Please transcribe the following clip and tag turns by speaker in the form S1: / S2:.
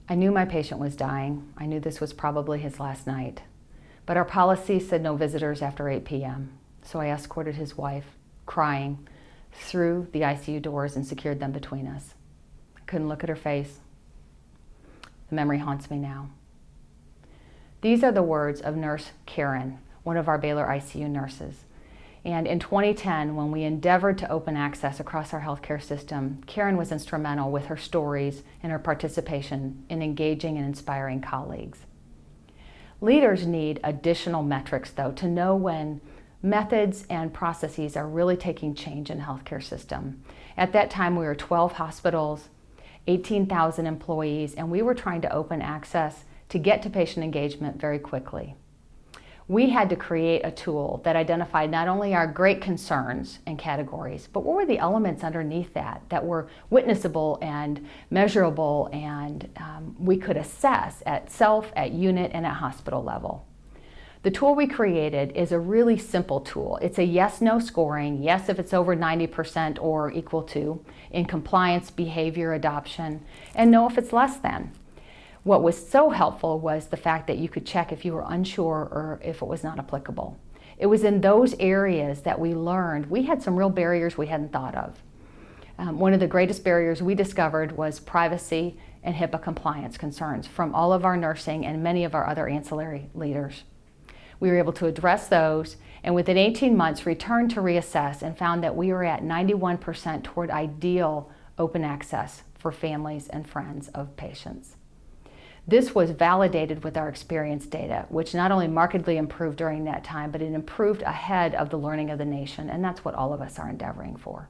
S1: I knew my patient was dying. I knew this was probably his last night. But our policy said no visitors after 8 p.m. So I escorted his wife, crying, through the ICU doors and secured them between us. I couldn't look at her face. The memory haunts me now. These are the words of Nurse Karen, one of our Baylor ICU nurses. And in 2010, when we endeavored to open access across our healthcare system, Karen was instrumental with her stories and her participation in engaging and inspiring colleagues. Leaders need additional metrics, though, to know when methods and processes are really taking change in the healthcare system. At that time, we were 12 hospitals, 18,000 employees, and we were trying to open access to get to patient engagement very quickly. We had to create a tool that identified not only our great concerns and categories, but what were the elements underneath that were witnessable and measurable, and we could assess at self, at unit, and at hospital level. The tool we created is a really simple tool. It's a yes-no scoring, yes if it's over 90% or equal to, in compliance, behavior, adoption, and no if it's less than. What was so helpful was the fact that you could check if you were unsure or if it was not applicable. It was in those areas that we learned we had some real barriers we hadn't thought of. One of the greatest barriers we discovered was privacy and HIPAA compliance concerns from all of our nursing and many of our other ancillary leaders. We were able to address those, and within 18 months returned to reassess and found that we were at 91% toward ideal open access for families and friends of patients. This was validated with our experience data, which not only markedly improved during that time, but it improved ahead of the learning of the nation, and that's what all of us are endeavoring for.